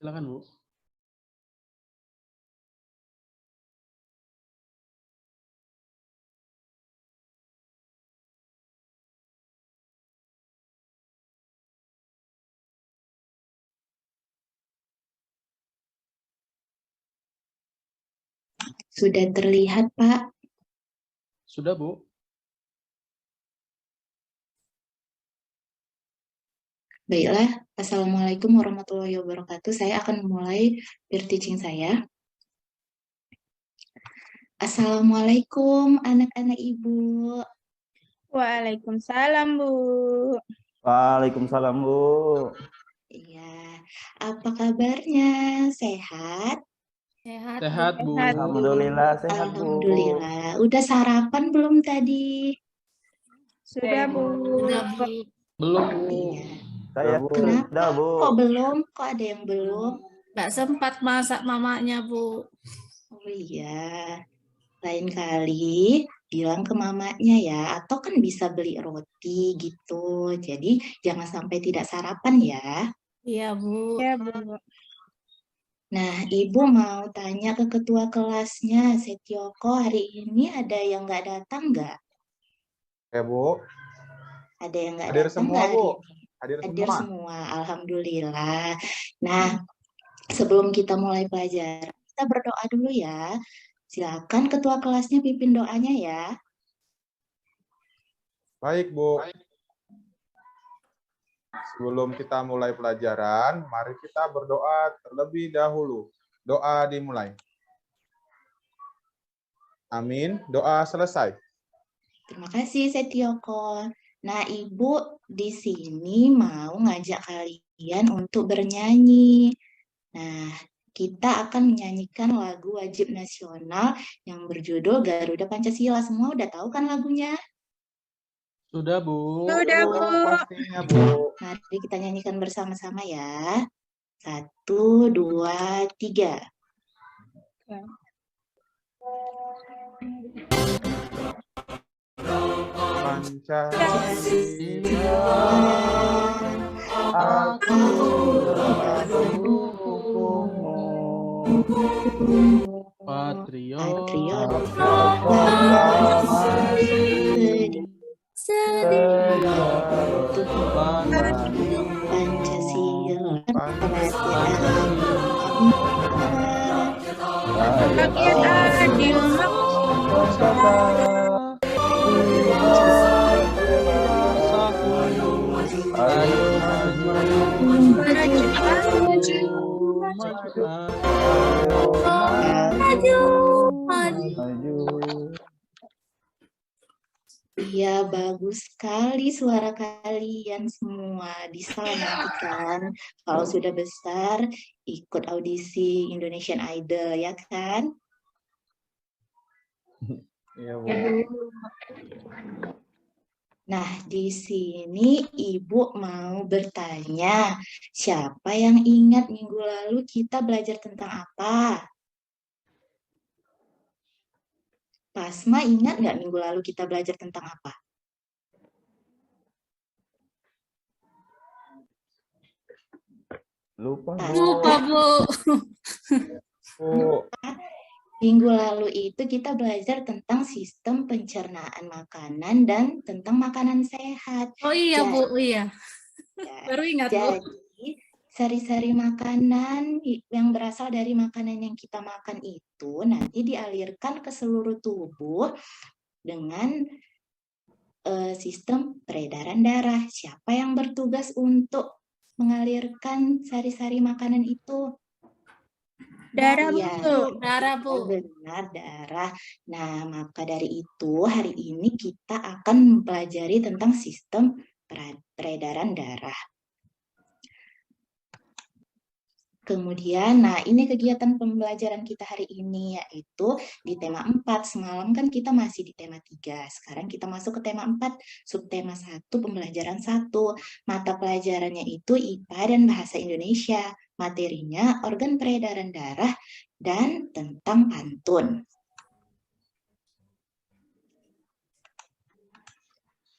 Silakan, Bu. Sudah terlihat, Pak. Sudah, Bu. Baiklah, Assalamualaikum warahmatullahi wabarakatuh. Saya akan memulai peer teaching saya. Assalamualaikum anak-anak Ibu. Waalaikumsalam, Bu. Waalaikumsalam, Bu. Iya, apa kabarnya? Sehat? Sehat, Sehat, Bu. Alhamdulillah sehat, Bu. Alhamdulillah. Udah sarapan belum tadi? Sudah, Bu. Belum, Bu. Iya. Saya Bu. Kenapa? sudah, Bu. Kok belum? Kok ada yang belum? Nggak sempat masak mamanya, Bu. Oh iya, lain kali bilang ke mamanya ya, atau kan bisa beli roti gitu. Jadi jangan sampai tidak sarapan ya. Iya, Bu. Ya, Bu. Nah, Ibu mau tanya ke ketua kelasnya, Setioko, hari ini ada yang nggak datang nggak? Ya, Bu. Ada yang nggak Hadir datang semua, nggak hari Bu. ini? Hadir Hadir semua. semua, Alhamdulillah. Nah, sebelum kita mulai pelajaran, kita berdoa dulu ya. Silakan ketua kelasnya pimpin doanya ya. Baik, Bu. Sebelum kita mulai pelajaran, mari kita berdoa terlebih dahulu. Doa dimulai. Amin. Doa selesai. Terima kasih, Setioko. Nah, Ibu di sini mau ngajak kalian untuk bernyanyi. Nah, kita akan menyanyikan lagu wajib nasional yang berjudul Garuda Pancasila. Semua udah tahu kan lagunya? Sudah, Bu. Sudah, Bu. Pastinya, Bu. Mari kita nyanyikan bersama-sama ya. 1, 2, 3. Pancasila, aku mendukungmu. Patriot. Rakyat adil Iya, bagus sekali suara kalian semua. Bisa nanti kan, kalau sudah besar, ikut audisi Indonesian Idol, ya kan? Iya, Bu. Nah, di sini Ibu mau bertanya, siapa yang ingat minggu lalu kita belajar tentang apa? Pasma ingat nggak minggu lalu kita belajar tentang apa? Lupa, Bu. Lupa, Bu. Bu. Minggu lalu itu kita belajar tentang sistem pencernaan makanan dan tentang makanan sehat. Oh iya, Bu. Iya. Ya, Baru ingat, Bu. jadi sari-sari makanan yang berasal dari makanan yang kita makan itu nanti dialirkan ke seluruh tubuh dengan sistem peredaran darah. Siapa yang bertugas untuk mengalirkan sari-sari makanan itu? darah, Iya, Bu. Darah, Bu. benar, darah. Nah, maka dari itu hari ini kita akan mempelajari tentang sistem peredaran darah. Kemudian, nah ini kegiatan pembelajaran kita hari ini, yaitu di tema 4. Semalam kan kita masih di tema 3. Sekarang kita masuk ke tema 4, subtema 1, pembelajaran 1. Mata pelajarannya itu IPA dan Bahasa Indonesia. Materinya organ peredaran darah dan tentang pantun.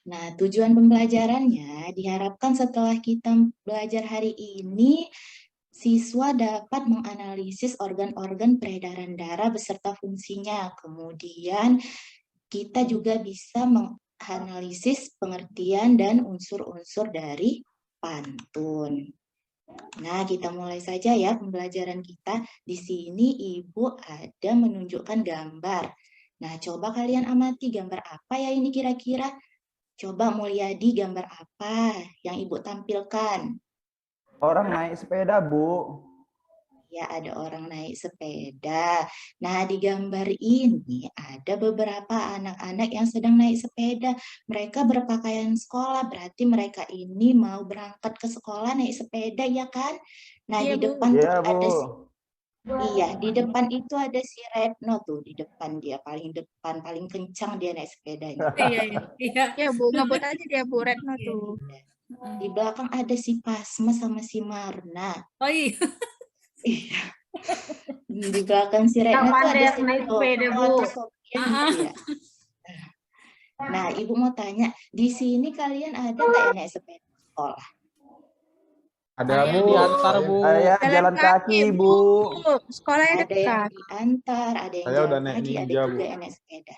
Nah, tujuan pembelajarannya diharapkan setelah kita belajar hari ini, siswa dapat menganalisis organ-organ peredaran darah beserta fungsinya. Kemudian kita juga bisa menganalisis pengertian dan unsur-unsur dari pantun. Nah, kita mulai saja ya pembelajaran kita. Di sini Ibu ada menunjukkan gambar. Nah, coba kalian amati gambar apa ya ini kira-kira? Coba Mulyadi, gambar apa yang Ibu tampilkan? Orang naik sepeda, Bu. Ya, ada orang naik sepeda. Nah, di gambar ini ada beberapa anak-anak yang sedang naik sepeda. Mereka berpakaian sekolah, berarti mereka ini mau berangkat ke sekolah naik sepeda, ya kan? Nah, Iya, di Bu. depan tuh Iya, Bu. ada iya, di depan itu ada si Retno tuh, di depan dia paling depan, paling kencang dia naik sepedanya. Iya, iya. Ya, Bu. Ngebut aja dia, Bu Retno tuh. Di belakang ada si Pasma sama si Marna. Oh iya. Iya. Di belakang si Retno tuh ada si naik Toto sepeda, Bu. atau Sofian gitu ya. Nah, Ibu mau tanya, di sini kalian ada nggak yang naik sepeda sekolah? Ada, Bu. Diantar, Bu. Saya jalan kaki, Bu. Sekolahnya Ada yang dekat. diantar, ada yang Saya udah jalan naik kaki, ada ninja, juga Bu. yang naik sepeda.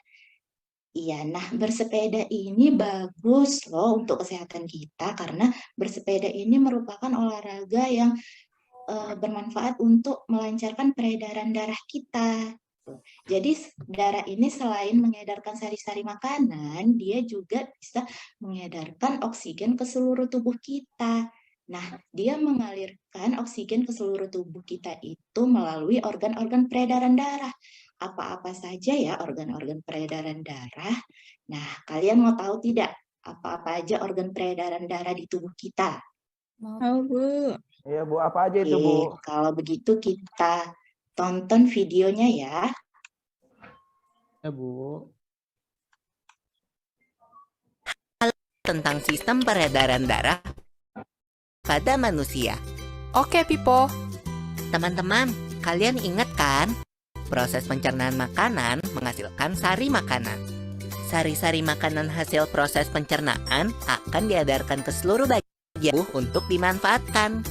Iya, nah bersepeda ini bagus loh untuk kesehatan kita karena bersepeda ini merupakan olahraga yang bermanfaat untuk melancarkan peredaran darah kita. Jadi darah ini selain mengedarkan sari-sari makanan, dia juga bisa mengedarkan oksigen ke seluruh tubuh kita. Nah, dia mengalirkan oksigen ke seluruh tubuh kita itu melalui organ-organ peredaran darah. Apa-apa saja ya organ-organ peredaran darah? Nah, kalian mau tahu tidak apa-apa aja organ peredaran darah di tubuh kita? Oh, Bu. Iya, Bu. Apa aja itu, Bu? Oke, kalau begitu kita tonton videonya ya. Ya, Bu. Tentang sistem peredaran darah pada manusia. Oke, Pipo. Teman-teman, kalian ingat kan? Proses pencernaan makanan menghasilkan sari makanan. Sari-sari makanan hasil proses pencernaan akan diedarkan ke seluruh bagian tubuh untuk dimanfaatkan.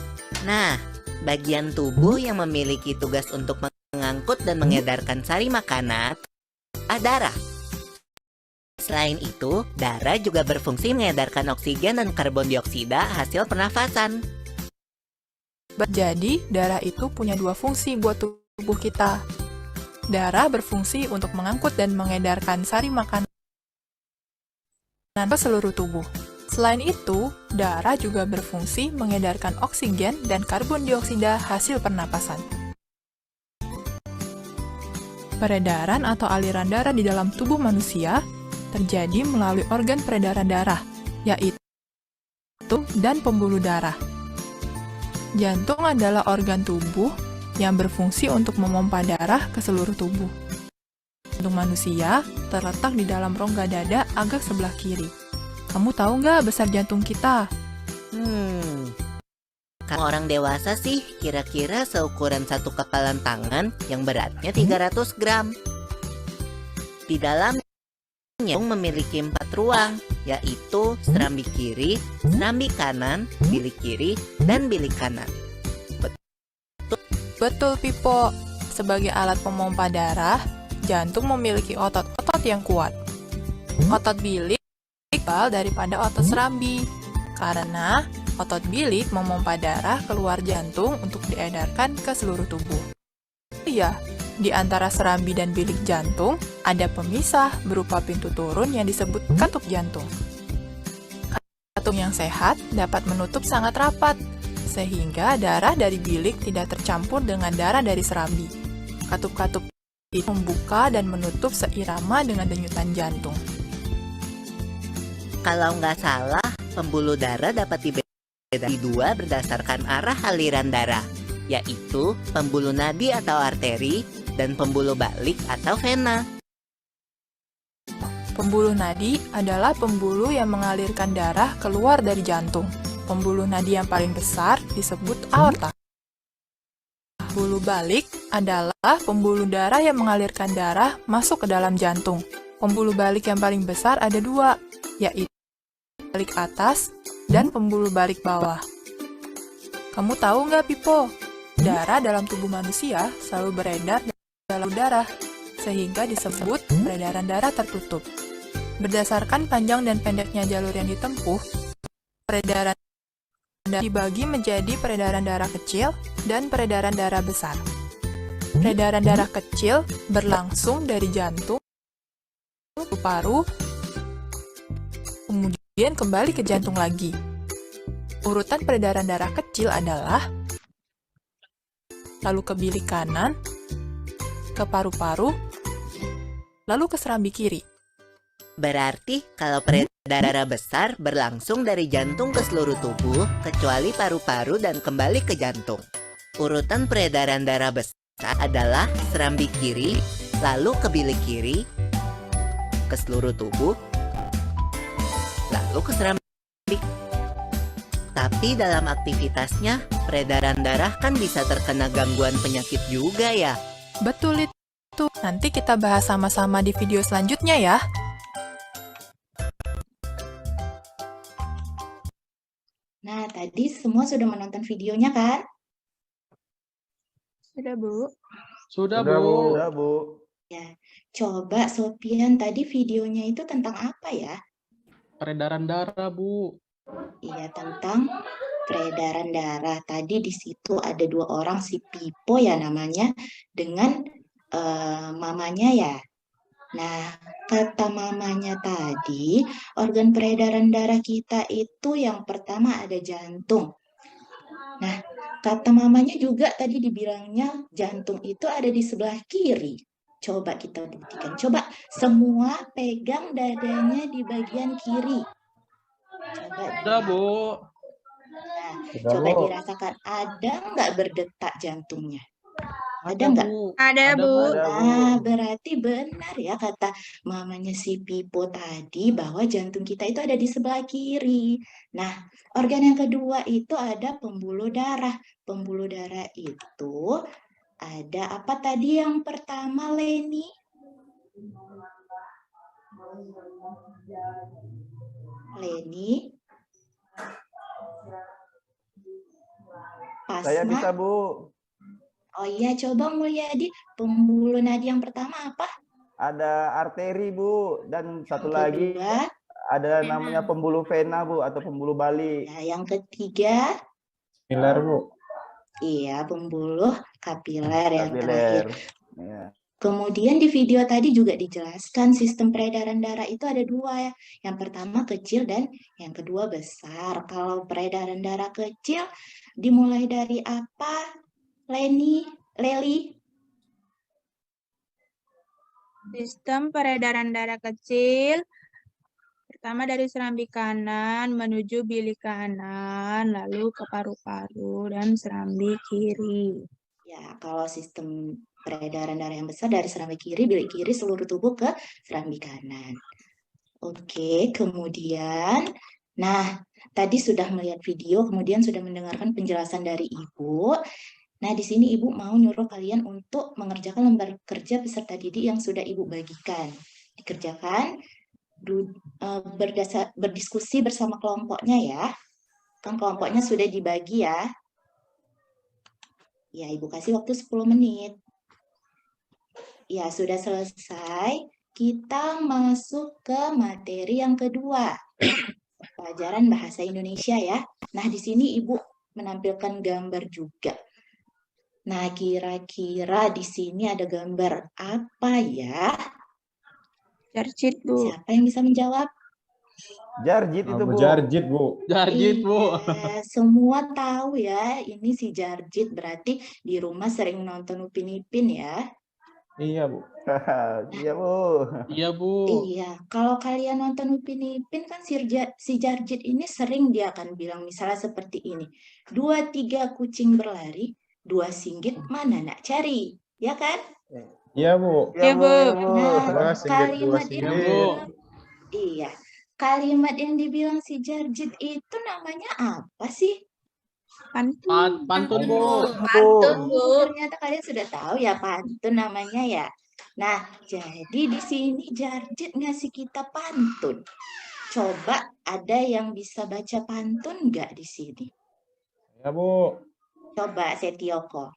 Nah, bagian tubuh yang memiliki tugas untuk mengangkut dan mengedarkan sari makanan adalah darah. Selain itu, darah juga berfungsi mengedarkan oksigen dan karbon dioksida hasil pernafasan. Jadi, darah itu punya dua fungsi buat tubuh kita. Darah berfungsi untuk mengangkut dan mengedarkan sari makanan ke seluruh tubuh. Selain itu, darah juga berfungsi mengedarkan oksigen dan karbon dioksida hasil pernapasan. Peredaran atau aliran darah di dalam tubuh manusia terjadi melalui organ peredaran darah, yaitu jantung dan pembuluh darah. Jantung adalah organ tubuh yang berfungsi untuk memompa darah ke seluruh tubuh. Jantung manusia terletak di dalam rongga dada agak sebelah kiri. Kamu tahu nggak besar jantung kita? Kalau orang dewasa sih kira-kira seukuran satu kepalan tangan yang beratnya 300 gram. Di dalamnya jantung memiliki 4 ruang, yaitu serambi kiri, serambi kanan, bilik kiri, dan bilik kanan. Betul, Pipo. Sebagai alat pemompa darah, jantung memiliki otot-otot yang kuat. Otot bilik lebih tebal daripada otot serambi, karena otot bilik memompa darah keluar jantung untuk diedarkan ke seluruh tubuh. Iya, di antara serambi dan bilik jantung, ada pemisah berupa pintu turun yang disebut katup jantung. Katup yang sehat dapat menutup sangat rapat, sehingga darah dari bilik tidak tercampur dengan darah dari serambi. Katup-katup itu membuka dan menutup seirama dengan denyutan jantung. Kalau nggak salah, pembuluh darah dapat dibagi dua berdasarkan arah aliran darah, yaitu pembuluh nadi atau arteri dan pembuluh balik atau vena. Pembuluh nadi adalah pembuluh yang mengalirkan darah keluar dari jantung. Pembuluh nadi yang paling besar disebut aorta. Pembuluh balik adalah pembuluh darah yang mengalirkan darah masuk ke dalam jantung. Pembuluh balik yang paling besar ada dua, yaitu balik atas dan pembuluh balik bawah. Kamu tahu nggak, Pipo? Darah dalam tubuh manusia selalu beredar dalam udara, sehingga disebut peredaran darah tertutup. Berdasarkan panjang dan pendeknya jalur yang ditempuh, peredaran darah dibagi menjadi peredaran darah kecil dan peredaran darah besar. Peredaran darah kecil berlangsung dari jantung ke paru, kemudian kembali ke jantung lagi. Urutan peredaran darah kecil adalah lalu ke bilik kanan, ke paru-paru, lalu ke serambi kiri. Berarti kalau peredaran darah besar berlangsung dari jantung ke seluruh tubuh, kecuali paru-paru dan kembali ke jantung. Urutan peredaran darah besar adalah serambi kiri, lalu ke bilik kiri, ke seluruh tubuh, lalu ke serambi. Tapi dalam aktivitasnya, peredaran darah kan bisa terkena gangguan penyakit juga ya. Betul itu. Nanti kita bahas sama-sama di video selanjutnya ya. Nah, tadi semua sudah menonton videonya kan? Sudah, Bu. Sudah, Sudah, Bu. Udah, Bu. Ya, coba Sopian tadi videonya itu tentang apa ya? Peredaran darah, Bu. Iya, tentang peredaran darah. Tadi di situ ada 2 orang, si Pipo ya namanya, dengan mamanya ya. Nah, kata mamanya tadi, organ peredaran darah kita itu yang pertama ada jantung. Nah, kata mamanya juga tadi dibilangnya jantung itu ada di sebelah kiri. Coba kita buktikan. Coba semua pegang dadanya di bagian kiri. Coba Sudah, Bu. Nah, Sudah, coba Bu. dirasakan, ada nggak berdetak jantungnya? Ada Ada, nggak? Bu. Ada, Bu. Ada, Bu. Nah, berarti benar ya kata mamanya si Pipo tadi bahwa jantung kita itu ada di sebelah kiri. Nah, organ yang kedua itu ada pembuluh darah. Pembuluh darah itu ada apa tadi yang pertama, Leni? Leni? Saya Pasma? bisa, Bu. Oh iya, coba Mulyadi, pembuluh nadi yang pertama apa? Ada arteri, Bu. Dan satu Yang lagi kedua, ada namanya pembuluh vena, Bu, atau pembuluh balik. ya, yang ketiga, Pilar, Bu. iya, pembuluh kapiler yang terakhir. Kapiler. Ya. Kemudian di video tadi juga dijelaskan sistem peredaran darah itu ada 2 ya. Yang pertama kecil dan yang kedua besar. Kalau peredaran darah kecil dimulai dari apa? Leli? Sistem peredaran darah kecil. Pertama dari serambi kanan menuju bilik kanan, lalu ke paru-paru dan serambi kiri. Ya, kalau sistem peredaran darah yang besar dari serambi kiri, bilik kiri, seluruh tubuh ke serambi kanan. Oke, kemudian, nah, tadi sudah melihat video, kemudian sudah mendengarkan penjelasan dari Ibu. Nah, di sini Ibu mau nyuruh kalian untuk mengerjakan lembar kerja peserta didik yang sudah Ibu bagikan. Dikerjakan, berdiskusi bersama kelompoknya ya. Kan kelompoknya sudah dibagi ya. Ya, Ibu kasih waktu 10 menit. Ya, sudah selesai. Kita masuk ke materi yang kedua. Pelajaran bahasa Indonesia ya. Nah, di sini Ibu menampilkan gambar juga. Nah, kira-kira di sini ada gambar apa ya? Jarjit, Bu. Siapa yang bisa menjawab? Jarjit itu, Bu. Jarjit, Bu. Jarjit, Bu. Iya, semua tahu ya, ini si Jarjit, berarti di rumah sering nonton Upin Ipin ya. Iya, Bu. Iya, Bu. Iya, Bu. Iya, kalau kalian nonton Upin Ipin kan si Jarjit ini sering dia akan bilang misalnya seperti ini. 2, 3 kucing berlari, 2 singgit mana nak cari, ya kan? Iya, Bu. Iya, Bu. Iya, Bu. Dua Nah, singgit, dua kalimat yang singgit. dibilang, iya, kalimat yang dibilang si Jarjit itu namanya apa sih? Pantun. Pantun, Bu. Pantun, Bu. Oh, ternyata kalian sudah tahu ya pantun namanya ya. Nah, jadi di sini Jarjit ngasih kita pantun. Coba ada yang bisa baca pantun nggak di sini? Ya, Bu. Coba Setioko.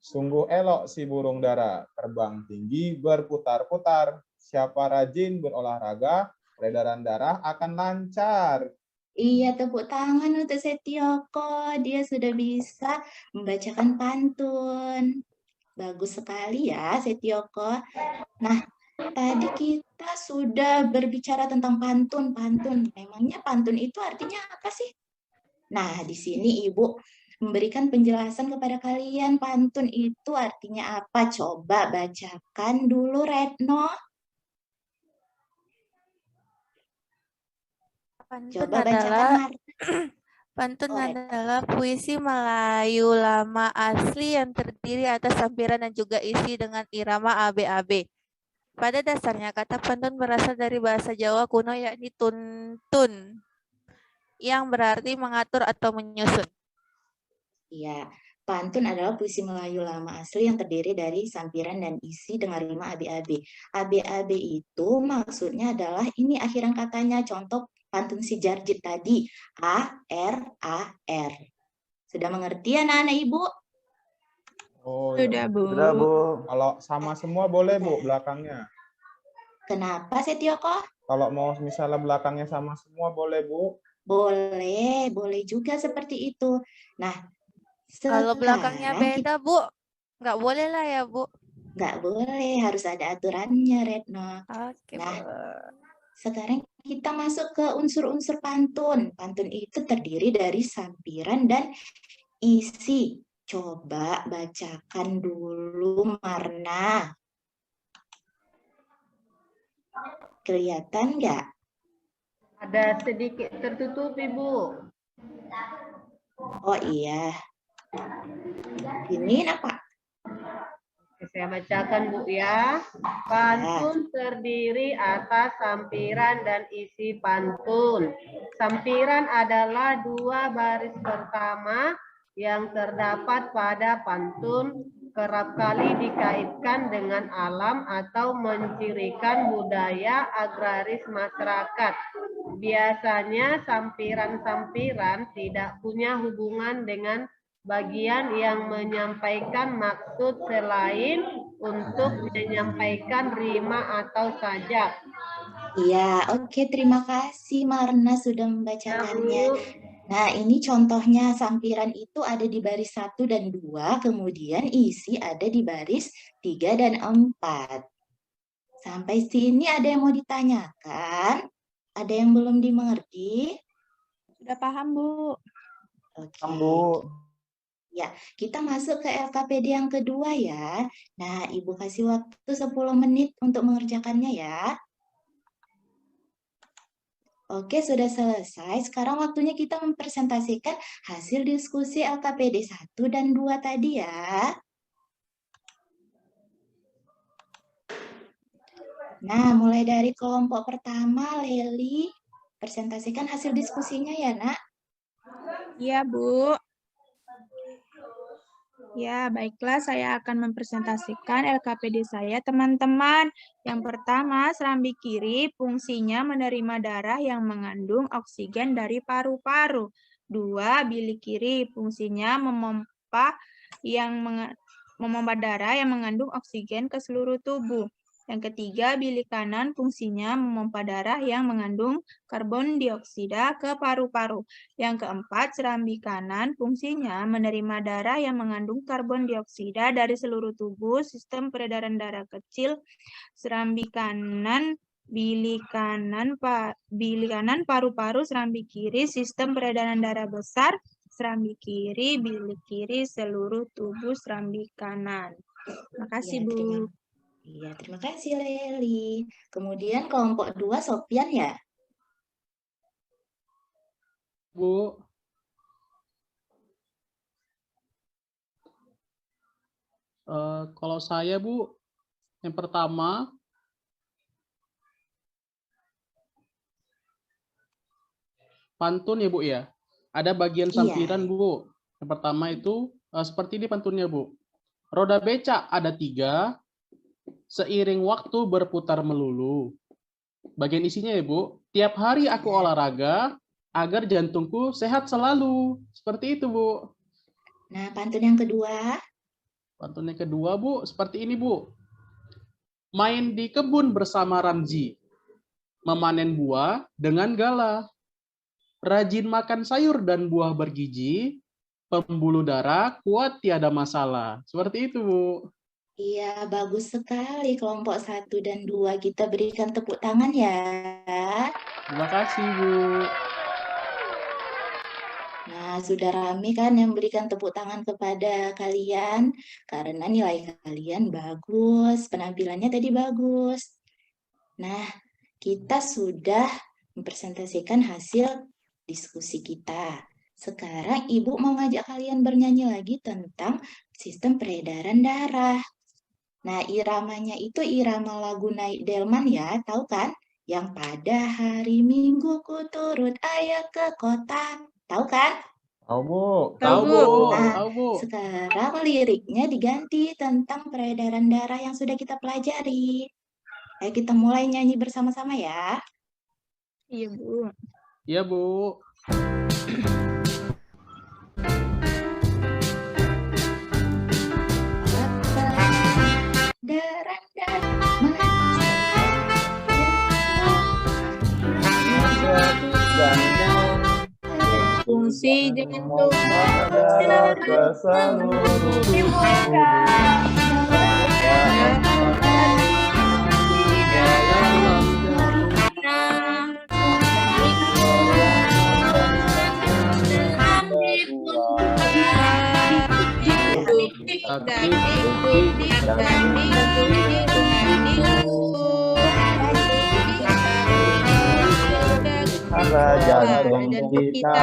Sungguh elok si burung dara, terbang tinggi berputar-putar. Siapa rajin berolahraga, peredaran darah akan lancar. Iya, tepuk tangan untuk Setioko. Dia sudah bisa membacakan pantun. Bagus sekali ya, Setioko. Nah, tadi kita sudah berbicara tentang pantun. Memangnya pantun itu artinya apa sih? Nah, di sini Ibu memberikan penjelasan kepada kalian. Pantun itu artinya apa? Coba bacakan dulu, Retno. Coba bacakan, Marta. Pantun Oh, adalah puisi Melayu lama asli yang terdiri atas sampiran dan juga isi dengan irama ABAB. Pada dasarnya kata pantun berasal dari bahasa Jawa kuno yakni tuntun, yang berarti mengatur atau menyusun. Iya, pantun adalah puisi Melayu lama asli yang terdiri dari sampiran dan isi dengan rima ABAB. ABAB itu maksudnya adalah ini akhiran katanya, contoh pantun si Jarjit tadi, A-R-A-R. Sudah mengerti anak-anak Ibu? Oh, Sudah, ya. Bu. Sudah, Bu. Kalau sama semua boleh, Bu, belakangnya. Kenapa, Setioko? Kalau mau misalnya belakangnya sama semua boleh, Bu. Boleh juga seperti itu. Nah, Kalau belakangnya sekarang beda, Bu, nggak boleh lah ya, Bu. nggak boleh, harus ada aturannya, Retno. Oke, Nah, Bu. sekarang kita masuk ke unsur-unsur pantun. Pantun itu terdiri dari sampiran dan isi. Coba bacakan dulu, Marna. Kelihatan nggak? Ada sedikit tertutup, Ibu. Oh iya. Ini apa? Saya bacakan, Bu, ya. Pantun terdiri atas sampiran dan isi pantun. Sampiran adalah dua baris pertama yang terdapat pada pantun, kerap kali dikaitkan dengan alam atau mencirikan budaya agraris masyarakat. Biasanya sampiran-sampiran tidak punya hubungan dengan bagian yang menyampaikan maksud selain untuk menyampaikan rima atau sajak. Iya, oke, terima kasih Marna sudah membacakannya. Nah, ini contohnya sampiran itu ada di baris 1 dan 2, kemudian isi ada di baris 3 dan 4. Sampai sini ada yang mau ditanyakan? Ada yang belum dimengerti? Sudah paham, Bu. Oke. Bu. Ya, kita masuk ke LKPD yang kedua ya. Nah, Ibu kasih waktu 10 menit untuk mengerjakannya ya. Oke, sudah selesai. Sekarang waktunya kita mempresentasikan hasil diskusi LKPD 1 dan 2 tadi ya. Nah, mulai dari kelompok pertama, Leli, presentasikan hasil diskusinya ya, Nak. Iya, Bu. Ya, baiklah, saya akan mempresentasikan LKPD saya, teman-teman. Yang pertama, serambi kiri fungsinya menerima darah yang mengandung oksigen dari paru-paru. 2, bilik kiri fungsinya memompa darah yang mengandung oksigen ke seluruh tubuh. Yang ketiga, bilik kanan fungsinya memompa darah yang mengandung karbon dioksida ke paru-paru. Yang keempat, serambi kanan fungsinya menerima darah yang mengandung karbon dioksida dari seluruh tubuh, sistem peredaran darah kecil, serambi kanan, bilik kanan, paru-paru, serambi kiri, sistem peredaran darah besar, serambi kiri, bilik kiri, seluruh tubuh, serambi kanan. Terima kasih, Bu. Iya, terima kasih Leli. Kemudian kelompok 2, Sofian ya? Bu. Kalau saya, Bu, yang pertama, pantun ya, Bu ya. Ada bagian sampiran, Bu. Yang pertama itu seperti ini pantunnya, Bu. Roda becak ada 3, seiring waktu berputar melulu. Bagian isinya ya, Bu. Tiap hari aku olahraga, agar jantungku sehat selalu. Seperti itu, Bu. Nah, pantun yang kedua. Pantun yang kedua, Bu, seperti ini, Bu. Main di kebun bersama Ramzi, memanen buah dengan Gala. Rajin makan sayur dan buah bergizi, pembuluh darah kuat tiada masalah. Seperti itu, Bu. Iya, bagus sekali kelompok 1 dan 2. Kita berikan tepuk tangan ya. Terima kasih, Bu. Nah, sudah rame kan yang berikan tepuk tangan kepada kalian karena nilai kalian bagus, penampilannya tadi bagus. Nah, kita sudah mempresentasikan hasil diskusi kita. Sekarang Ibu mau ngajak kalian bernyanyi lagi tentang sistem peredaran darah. Nah, iramanya itu irama lagu Naik Delman ya, tahu kan? Yang pada hari Minggu ku turut ayah ke kota. Tahu kan? Tahu, Bu. Tahu, Bu. Nah, Tahu, Bu. sekarang liriknya diganti tentang peredaran darah yang sudah kita pelajari. Ayo kita mulai nyanyi bersama-sama ya. Iya, Bu. Iya, Bu. Fungsi jantung Darah ke seluruh darah jantung kita.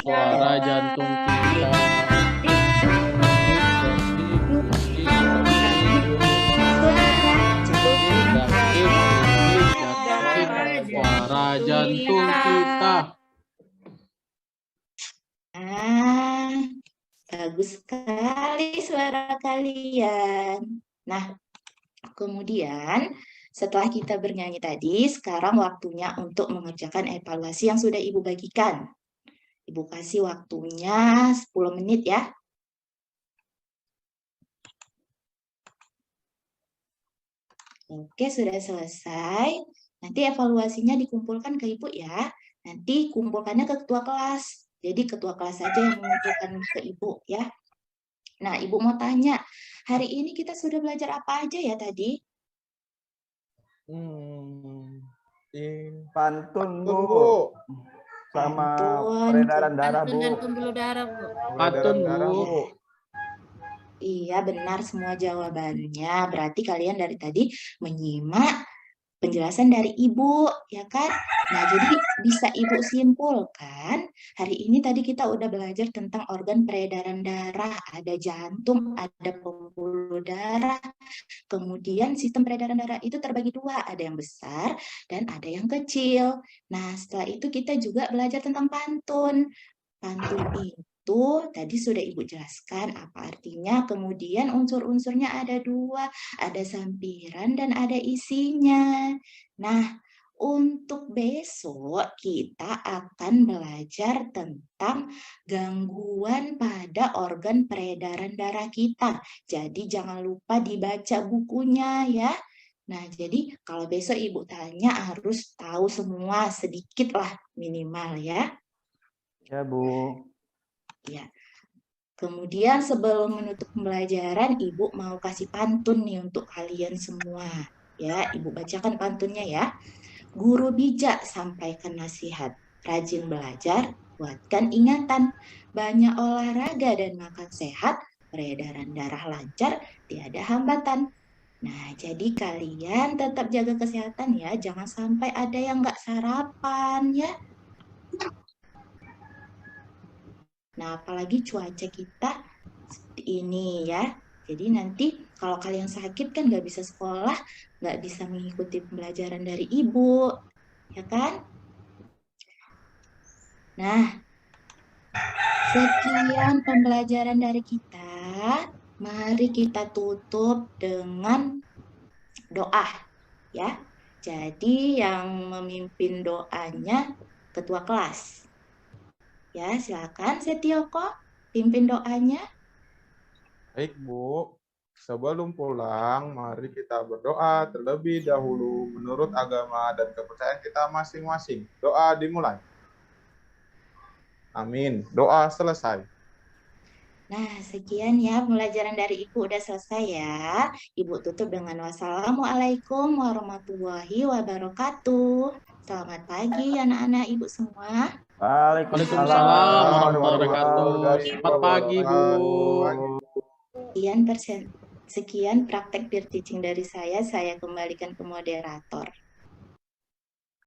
Suara jantung kita. Suara jantung kita. Bagus sekali suara kalian. Nah, kemudian setelah kita bernyanyi tadi, sekarang waktunya untuk mengerjakan evaluasi yang sudah Ibu bagikan. Ibu kasih waktunya 10 menit ya. Oke, sudah selesai. Nanti evaluasinya dikumpulkan ke Ibu ya. Nanti kumpulkannya ke ketua kelas. Jadi ketua kelas saja yang mengumpulkan ke Ibu ya. Nah, Ibu mau tanya, hari ini kita sudah belajar apa aja ya tadi? Pantun, Bu. Sama peredaran darah, Bu. Pantun dan pembuluh darah, Bu. Pantun, Bu. Iya, benar semua jawabannya. Berarti kalian dari tadi menyimak penjelasan dari Ibu, ya kan? Nah, jadi bisa Ibu simpulkan, hari ini tadi kita udah belajar tentang organ peredaran darah, ada jantung, ada pembuluh darah, kemudian sistem peredaran darah itu terbagi dua, ada yang besar dan ada yang kecil. Nah, setelah itu kita juga belajar tentang pantun. Pantun itu tadi sudah Ibu jelaskan apa artinya, kemudian unsur-unsurnya ada dua, ada sampiran dan ada isinya. Nah, untuk besok kita akan belajar tentang gangguan pada organ peredaran darah kita. Jadi jangan lupa dibaca bukunya ya. Nah, jadi kalau besok Ibu tanya harus tahu semua sedikit lah minimal ya. Ya, Bu. Ya. Kemudian sebelum menutup pembelajaran, Ibu mau kasih pantun nih untuk kalian semua. Ya, Ibu bacakan pantunnya ya. Guru bijak sampaikan nasihat, rajin belajar, kuatkan ingatan, banyak olahraga dan makan sehat, peredaran darah lancar, tiada hambatan. Nah, jadi kalian tetap jaga kesehatan ya, jangan sampai ada yang nggak sarapan ya. Nah, apalagi cuaca kita seperti ini ya. Jadi nanti kalau kalian sakit kan nggak bisa sekolah, nggak bisa mengikuti pembelajaran dari ibu, ya kan? Nah, sekian pembelajaran dari kita. Mari kita tutup dengan doa, ya. Jadi yang memimpin doanya ketua kelas. Ya, silakan Setioko pimpin doanya. Baik, Bu. Sebelum pulang, mari kita berdoa terlebih dahulu menurut agama dan kepercayaan kita masing-masing. Doa dimulai. Amin. Doa selesai. Nah, sekian ya pembelajaran dari Ibu udah selesai ya. Ibu tutup dengan wassalamualaikum warahmatullahi wabarakatuh. Selamat pagi anak-anak Ibu semua. Waalaikumsalam warahmatullahi wabarakatuh. Selamat pagi, Bu. Sekian praktek peer teaching dari saya kembalikan ke moderator.